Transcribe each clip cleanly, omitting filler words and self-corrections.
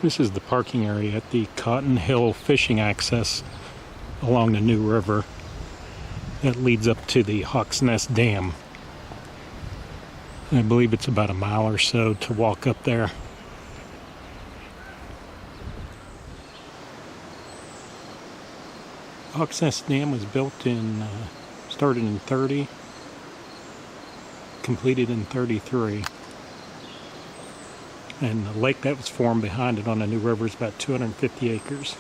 This is the parking area at the Cotton Hill fishing access along the New River that leads up to the Hawk's Nest Dam. And I believe it's about a mile or so to walk up there. Hawk's Nest Dam was built in, started in 30, completed in 33. And the lake that was formed behind it on the New River is about 250 acres.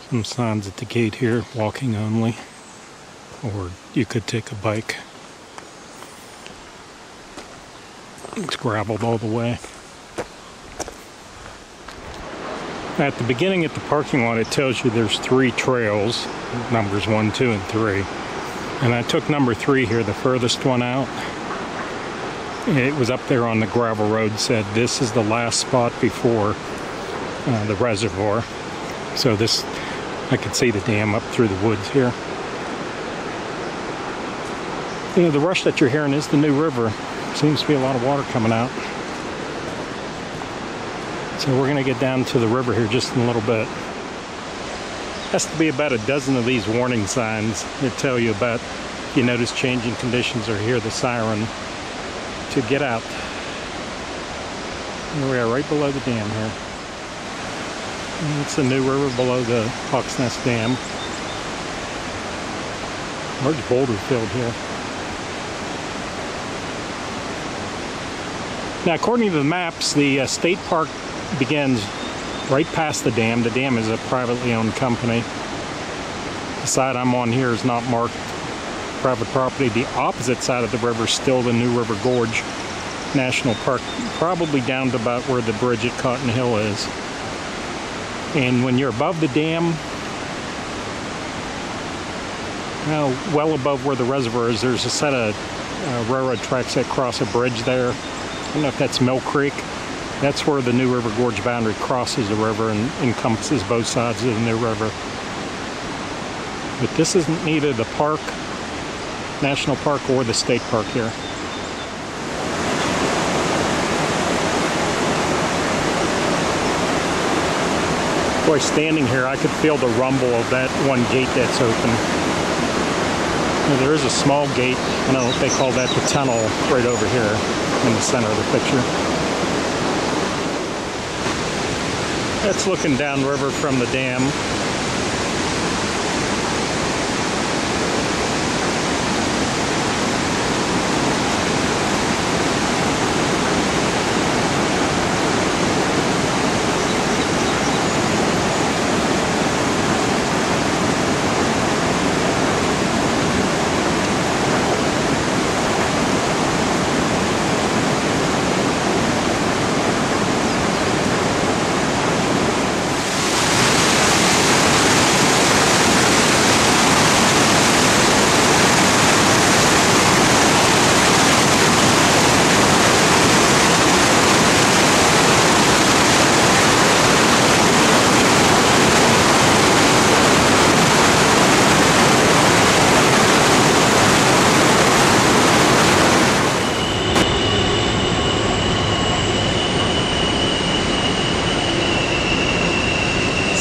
Some signs at the gate here, walking only, or you could take a bike. It's graveled all the way. At the beginning at the parking lot, it tells you there's 3 trails, numbers 1, 2, and 3. And I took number 3 here, the furthest one out. It was up there on the gravel road, said this is the last spot before the reservoir. So this, I could see the dam up through the woods here. You know, the rush that you're hearing is the New River. Seems to be a lot of water coming out. So we're going to get down to the river here just in a little bit. Has to be about a dozen of these warning signs that tell you about, if you notice changing conditions or hear the siren, to get out. Here we are, right below the dam here. And it's the New River below the Hawk's Nest Dam. Large boulder field here. Now, according to the maps, the state park begins right past the dam. The dam is a privately owned company. The side I'm on here is not marked private property. The opposite side of the river is still the New River Gorge National Park, probably down to about where the bridge at Cotton Hill is. And when you're above the dam, well above where the reservoir is, there's a set of railroad tracks that cross a bridge there. I don't know if that's Mill Creek. That's where the New River Gorge boundary crosses the river and encompasses both sides of the New River. But this isn't neither the park, National Park, or the state park here. Boy, standing here, I could feel the rumble of that one gate that's open. Now, there is a small gate, I don't know if they call that the tunnel, right over here in the center of the picture. That's looking downriver from the dam.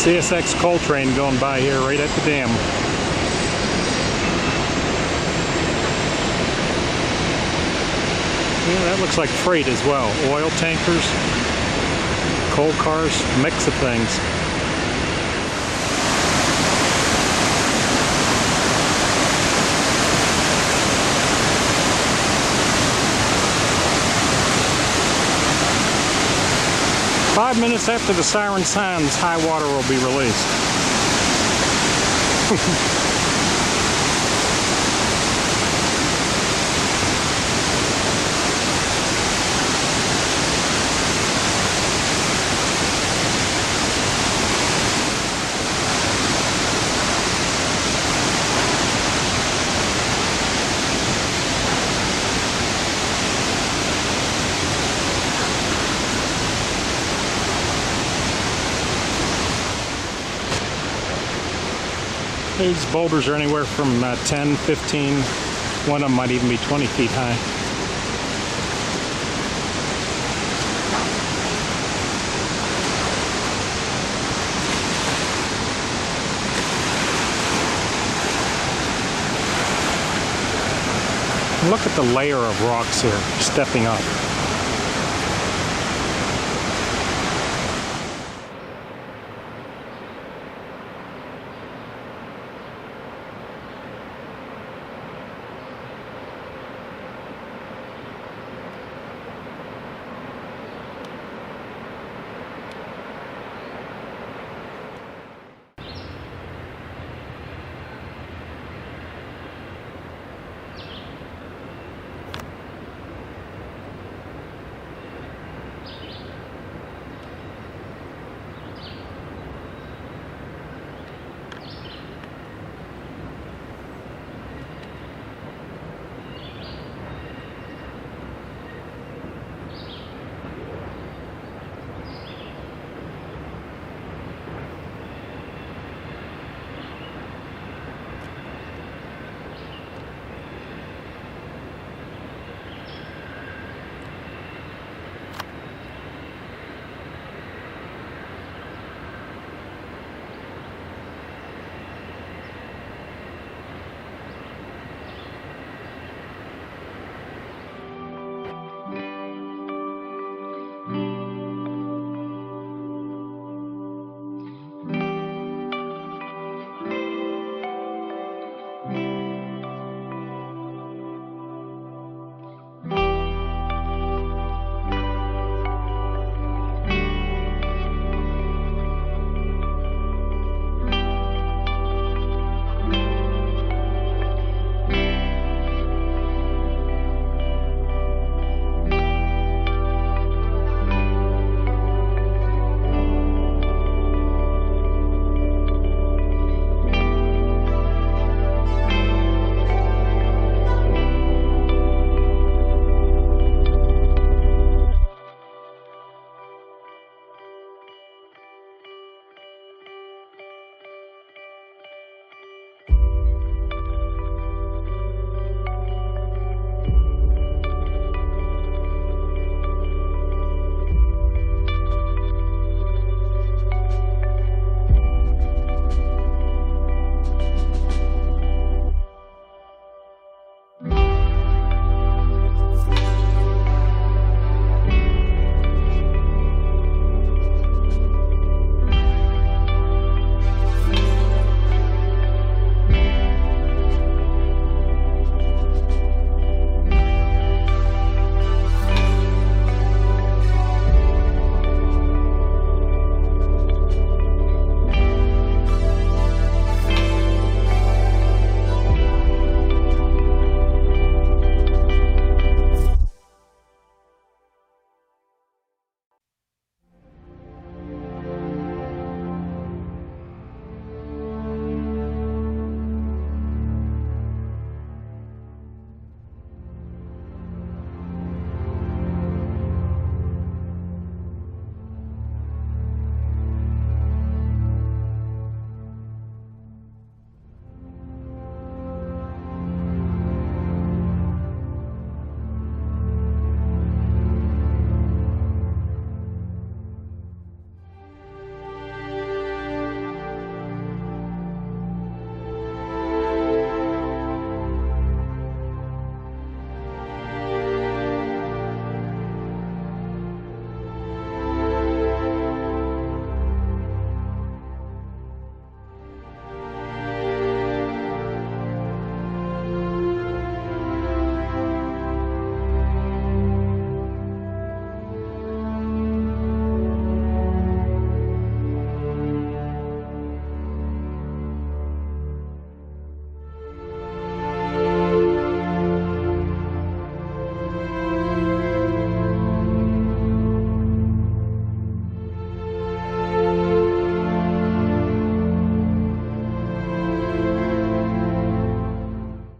CSX coal train going by here right at the dam. Yeah, that looks like freight as well. Oil tankers, coal cars, mix of things. Five minutes after the siren sounds, high water will be released. These boulders are anywhere from 10, 15, one of them might even be 20 feet high. Look at the layer of rocks here, stepping up.